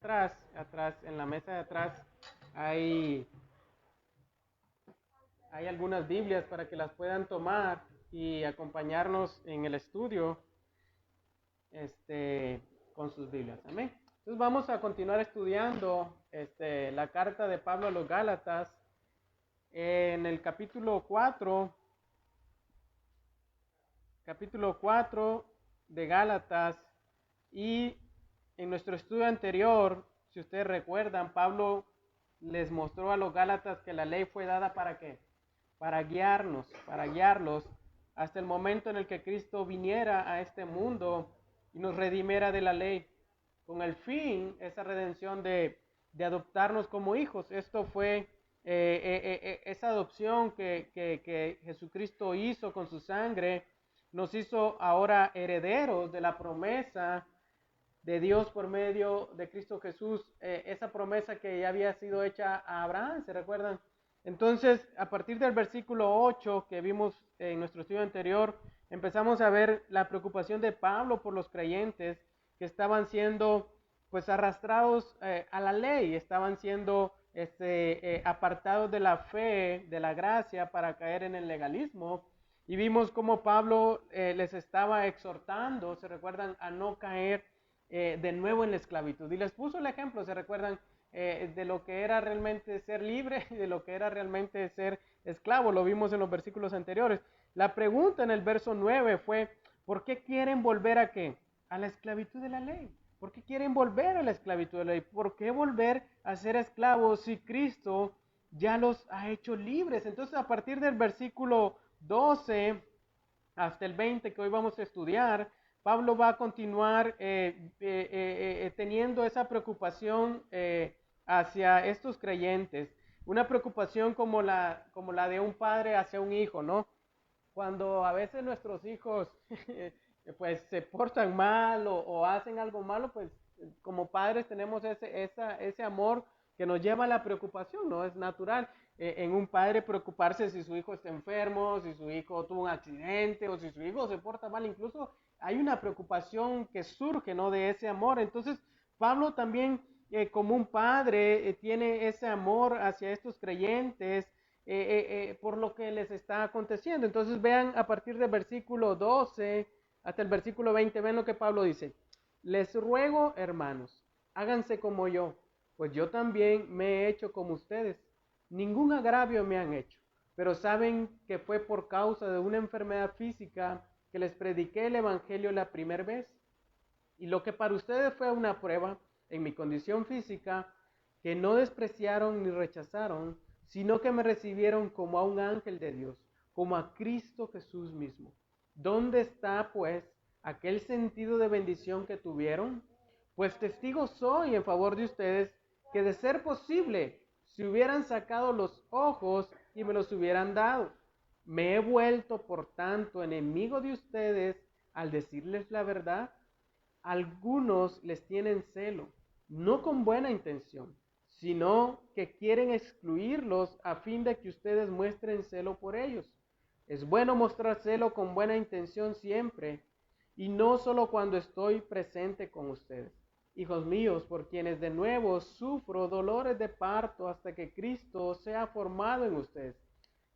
atrás, en la mesa de atrás, hay, hay algunas Biblias para que las puedan tomar y acompañarnos en el estudio con sus Biblias. Amén. Entonces vamos a continuar estudiando la carta de Pablo a los Gálatas en el capítulo 4 de Gálatas. Y en nuestro estudio anterior, si ustedes recuerdan, Pablo les mostró a los Gálatas que la ley fue dada ¿para qué? Para guiarlos hasta el momento en el que Cristo viniera a este mundo y nos redimiera de la ley, con el fin, esa redención de adoptarnos como hijos. Esto fue esa adopción que Jesucristo hizo con su sangre, nos hizo ahora herederos de la promesa de Dios por medio de Cristo Jesús, esa promesa que ya había sido hecha a Abraham, ¿se recuerdan? Entonces, a partir del versículo 8 que vimos en nuestro estudio anterior, empezamos a ver la preocupación de Pablo por los creyentes que estaban siendo pues arrastrados a la ley, estaban siendo apartados de la fe, de la gracia, para caer en el legalismo. Y vimos cómo Pablo les estaba exhortando, se recuerdan, a no caer de nuevo en la esclavitud. Y les puso el ejemplo, se recuerdan, de lo que era realmente ser libre y de lo que era realmente ser esclavo. Lo vimos en los versículos anteriores. La pregunta en el verso 9 fue, ¿por qué quieren volver a qué? A la esclavitud de la ley. ¿Por qué quieren volver a la esclavitud de la ley? ¿Por qué volver a ser esclavos si Cristo ya los ha hecho libres? Entonces, a partir del versículo 12 hasta el 20 que hoy vamos a estudiar, Pablo va a continuar teniendo esa preocupación hacia estos creyentes, una preocupación como la de un padre hacia un hijo, ¿no? Cuando a veces nuestros hijos pues se portan mal o hacen algo malo, pues como padres tenemos ese amor que nos lleva a la preocupación, ¿no? Es natural en un padre preocuparse si su hijo está enfermo, si su hijo tuvo un accidente o si su hijo se porta mal. Incluso hay una preocupación que surge, ¿no? De ese amor. Entonces Pablo también como un padre tiene ese amor hacia estos creyentes por lo que les está aconteciendo. Entonces vean a partir del versículo 12 hasta el versículo 20, ven lo que Pablo dice. Les ruego, hermanos, háganse como yo, pues yo también me he hecho como ustedes. Ningún agravio me han hecho, pero saben que fue por causa de una enfermedad física que les prediqué el evangelio la primera vez. Y lo que para ustedes fue una prueba en mi condición física, que no despreciaron ni rechazaron, sino que me recibieron como a un ángel de Dios, como a Cristo Jesús mismo. ¿Dónde está, pues, aquel sentido de bendición que tuvieron? Pues testigo soy en favor de ustedes que de ser posible, si hubieran sacado los ojos y me los hubieran dado. Me he vuelto, por tanto, enemigo de ustedes al decirles la verdad. Algunos les tienen celo, no con buena intención, sino que quieren excluirlos a fin de que ustedes muestren celo por ellos. Es bueno mostrar celo con buena intención siempre, y no solo cuando estoy presente con ustedes. Hijos míos, por quienes de nuevo sufro dolores de parto hasta que Cristo sea formado en ustedes.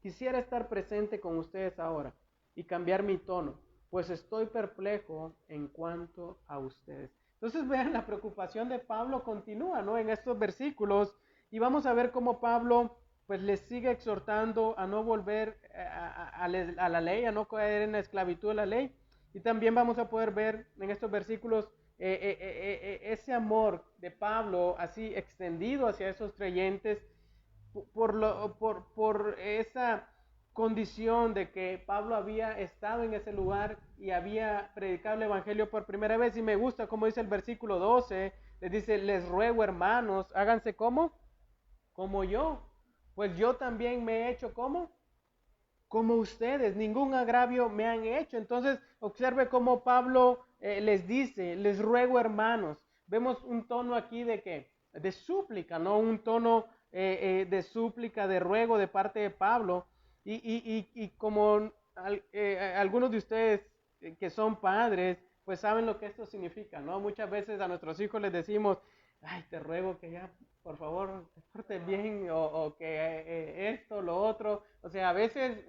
Quisiera estar presente con ustedes ahora y cambiar mi tono, pues estoy perplejo en cuanto a ustedes. Entonces vean, la preocupación de Pablo continúa, ¿no? En estos versículos, y vamos a ver cómo Pablo pues les sigue exhortando a no volver a la ley, a no caer en la esclavitud de la ley. Y también vamos a poder ver en estos versículos ese amor de Pablo así extendido hacia esos creyentes por esa condición de que Pablo había estado en ese lugar y había predicado el evangelio por primera vez. Y me gusta como dice el versículo 12, les dice, les ruego hermanos, háganse como yo, pues yo también me he hecho como ustedes, ningún agravio me han hecho. Entonces observe cómo Pablo les dice, les ruego hermanos. Vemos un tono aquí de qué, de súplica, ¿no? Un tono de súplica, de ruego de parte de Pablo. Y como algunos de ustedes que son padres, pues saben lo que esto significa, ¿no? Muchas veces a nuestros hijos les decimos, ay, te ruego que ya, por favor, te portes bien, o que esto, lo otro. O sea, a veces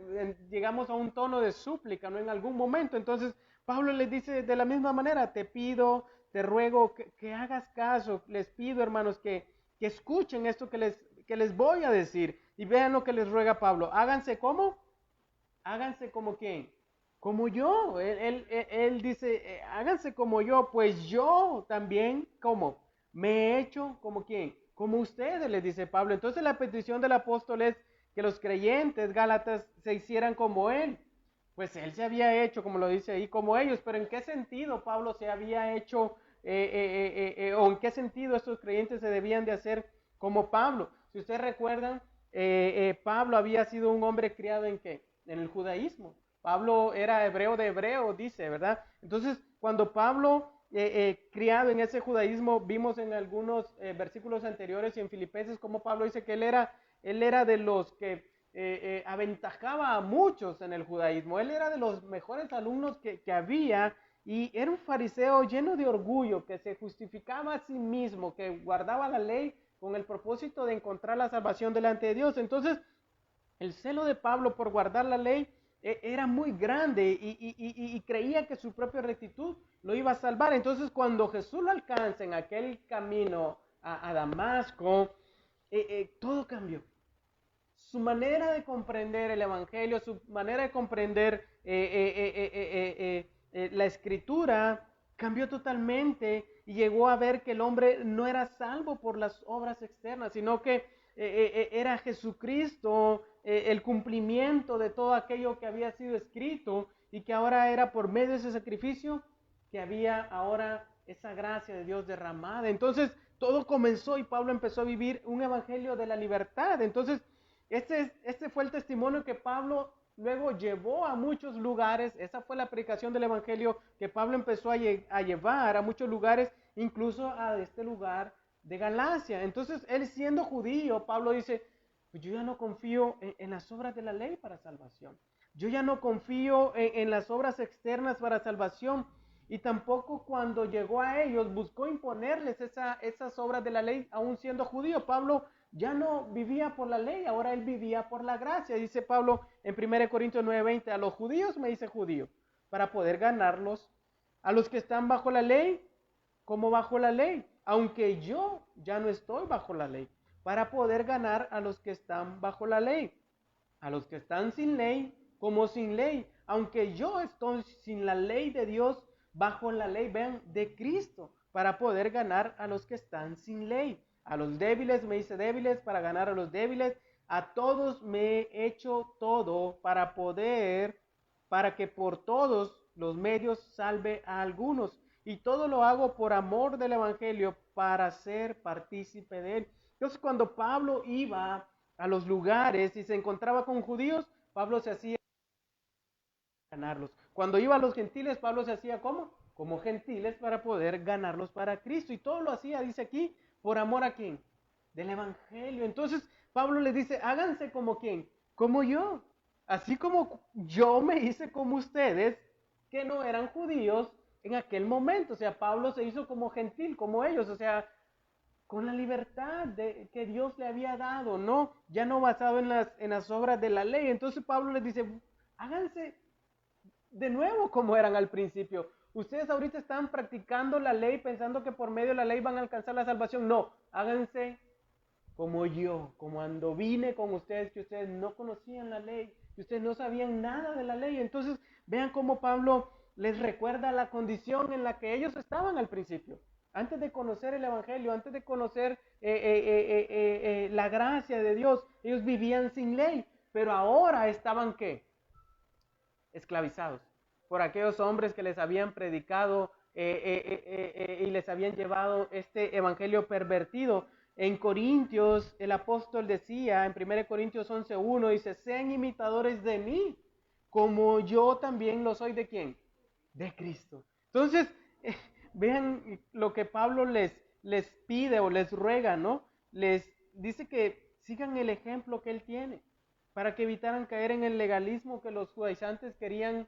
llegamos a un tono de súplica, ¿no? En algún momento. Entonces, Pablo les dice de la misma manera, te pido, te ruego que hagas caso. Les pido, hermanos, que escuchen esto que les voy a decir. Y vean lo que les ruega Pablo. Háganse como, háganse como quién, como yo. Él dice, háganse como yo, pues yo también, como, me he hecho como quién, como ustedes, les dice Pablo. Entonces la petición del apóstol es que los creyentes gálatas se hicieran como él. Pues él se había hecho, como lo dice ahí, como ellos, pero ¿en qué sentido Pablo se había hecho, o en qué sentido estos creyentes se debían de hacer como Pablo? Si ustedes recuerdan, Pablo había sido un hombre criado ¿en qué? En el judaísmo. Pablo era hebreo de hebreo, dice, ¿verdad? Entonces, cuando Pablo, criado en ese judaísmo, vimos en algunos versículos anteriores y en Filipenses como Pablo dice que él era de los que aventajaba a muchos en el judaísmo. Él era de los mejores alumnos que había, y era un fariseo lleno de orgullo, que se justificaba a sí mismo, que guardaba la ley con el propósito de encontrar la salvación delante de Dios. Entonces, el celo de Pablo por guardar la ley era muy grande, y creía que su propia rectitud lo iba a salvar. Entonces, cuando Jesús lo alcanza en aquel camino a Damasco, todo cambió. Su manera de comprender el Evangelio, su manera de comprender la Escritura cambió totalmente, y llegó a ver que el hombre no era salvo por las obras externas, sino que era Jesucristo el cumplimiento de todo aquello que había sido escrito, y que ahora era por medio de ese sacrificio que había ahora esa gracia de Dios derramada. Entonces todo comenzó y Pablo empezó a vivir un evangelio de la libertad. Entonces este fue el testimonio que Pablo luego llevó a muchos lugares. Esa fue la predicación del evangelio que Pablo empezó a llevar a muchos lugares, incluso a este lugar de Galacia. Entonces él, siendo judío, Pablo dice, pues yo ya no confío en las obras de la ley para salvación. Yo ya no confío en las obras externas para salvación. Y tampoco cuando llegó a ellos buscó imponerles esas obras de la ley, aún siendo judío. Pablo ya no vivía por la ley, ahora él vivía por la gracia. Dice Pablo en 1 Corintios 9:20, a los judíos me dice judío, para poder ganarlos. A los que están bajo la ley, como bajo la ley, aunque yo ya no estoy bajo la ley, para poder ganar a los que están bajo la ley. A los que están sin ley, como sin ley, aunque yo estoy sin la ley de Dios, bajo la ley, vean, de Cristo, para poder ganar a los que están sin ley. A los débiles me hice débiles para ganar a los débiles. A todos me he hecho todo para que por todos los medios salve a algunos. Y todo lo hago por amor del Evangelio, para ser partícipe de él. Entonces, cuando Pablo iba a los lugares y se encontraba con judíos, Pablo se hacía ganarlos. Cuando iba a los gentiles, Pablo se hacía como gentiles, para poder ganarlos para Cristo. Y todo lo hacía, dice aquí, por amor a quién, del evangelio. Entonces Pablo les dice, háganse como quién, como yo, así como yo me hice como ustedes, que no eran judíos en aquel momento. O sea, Pablo se hizo como gentil, como ellos, o sea, con la libertad que Dios le había dado, ¿no? Ya no basado en las obras de la ley. Entonces Pablo les dice, háganse de nuevo como eran al principio. Ustedes ahorita están practicando la ley pensando que por medio de la ley van a alcanzar la salvación. No, háganse como yo, como cuando vine con ustedes, que ustedes no conocían la ley, que ustedes no sabían nada de la ley. Entonces vean cómo Pablo les recuerda la condición en la que ellos estaban al principio. Antes de conocer el Evangelio, antes de conocer la gracia de Dios, ellos vivían sin ley, pero ahora estaban ¿qué? Esclavizados por aquellos hombres que les habían predicado y les habían llevado este evangelio pervertido. En Corintios, el apóstol decía, en 1 Corintios 11:1, dice, sean imitadores de mí, como yo también lo soy de ¿quién? De Cristo. Entonces, vean lo que Pablo les pide o les ruega, ¿no? Les dice que sigan el ejemplo que él tiene, para que evitaran caer en el legalismo que los judaizantes querían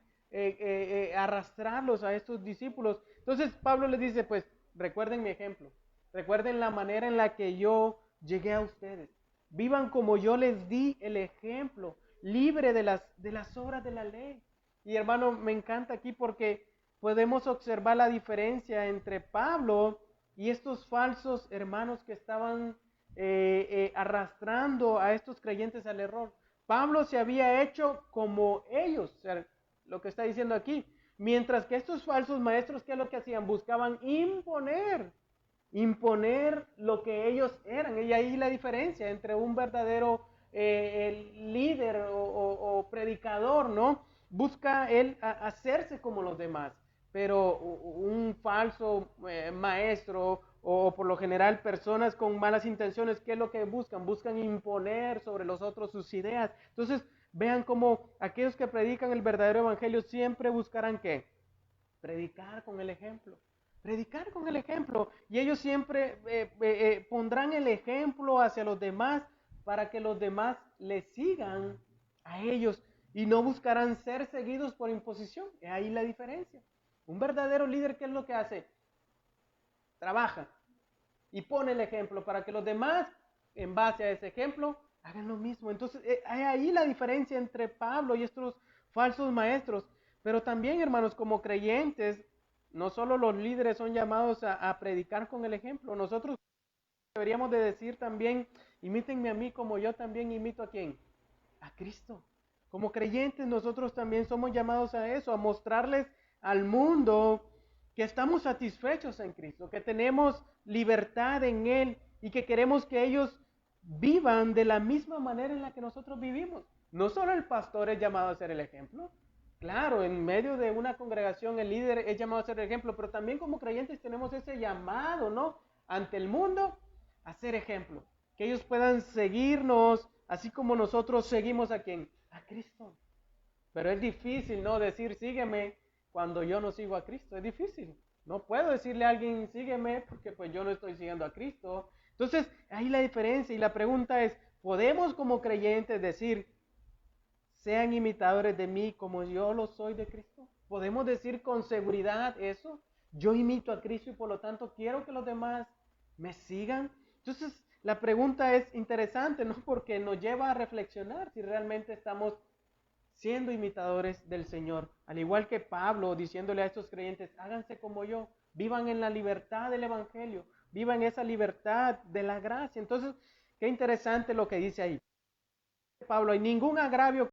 arrastrarlos a estos discípulos. Entonces Pablo les dice, pues recuerden mi ejemplo, Recuerden la manera en la que yo llegué a ustedes. Vivan como yo les di el ejemplo, libre de las obras de la ley. Y hermano, me encanta aquí porque podemos observar la diferencia entre Pablo y estos falsos hermanos que estaban arrastrando a estos creyentes al error. Pablo se había hecho como ellos, o sea, lo que está diciendo aquí. Mientras que estos falsos maestros, ¿qué es lo que hacían? Buscaban imponer lo que ellos eran. Y ahí la diferencia entre un verdadero líder o predicador, ¿no? Busca él hacerse como los demás, pero un falso maestro o por lo general personas con malas intenciones, ¿qué es lo que buscan? Buscan imponer sobre los otros sus ideas. Entonces, vean cómo aquellos que predican el verdadero evangelio siempre buscarán ¿qué? Predicar con el ejemplo. Predicar con el ejemplo. Y ellos siempre pondrán el ejemplo hacia los demás para que los demás le sigan a ellos y no buscarán ser seguidos por imposición. Es ahí la diferencia. Un verdadero líder, ¿qué es lo que hace? Trabaja y pone el ejemplo para que los demás, en base a ese ejemplo, hagan lo mismo. Entonces, hay ahí la diferencia entre Pablo y estos falsos maestros. Pero también, hermanos, como creyentes, no solo los líderes son llamados a predicar con el ejemplo. Nosotros deberíamos de decir también, imítenme a mí como yo también imito a quién, a Cristo. Como creyentes nosotros también somos llamados a eso, a mostrarles al mundo que estamos satisfechos en Cristo, que tenemos libertad en Él y que queremos que ellos vivan de la misma manera en la que nosotros vivimos. No solo el pastor es llamado a ser el ejemplo, claro, en medio de una congregación el líder es llamado a ser el ejemplo, pero también como creyentes tenemos ese llamado, ¿no? Ante el mundo a ser ejemplo, que ellos puedan seguirnos, así como nosotros seguimos a quién, a Cristo. Pero es difícil, ¿no? Decir sígueme cuando yo no sigo a Cristo, es difícil. No puedo decirle a alguien sígueme porque pues yo no estoy siguiendo a Cristo. Entonces, ahí la diferencia y la pregunta es, ¿podemos como creyentes decir, sean imitadores de mí como yo lo soy de Cristo? ¿Podemos decir con seguridad eso? Yo imito a Cristo y por lo tanto quiero que los demás me sigan. Entonces, la pregunta es interesante, ¿no? Porque nos lleva a reflexionar si realmente estamos siendo imitadores del Señor. Al igual que Pablo diciéndole a estos creyentes, háganse como yo, vivan en la libertad del Evangelio, vivan esa libertad de la gracia. Entonces, qué interesante lo que dice ahí. Pablo, hay ningún agravio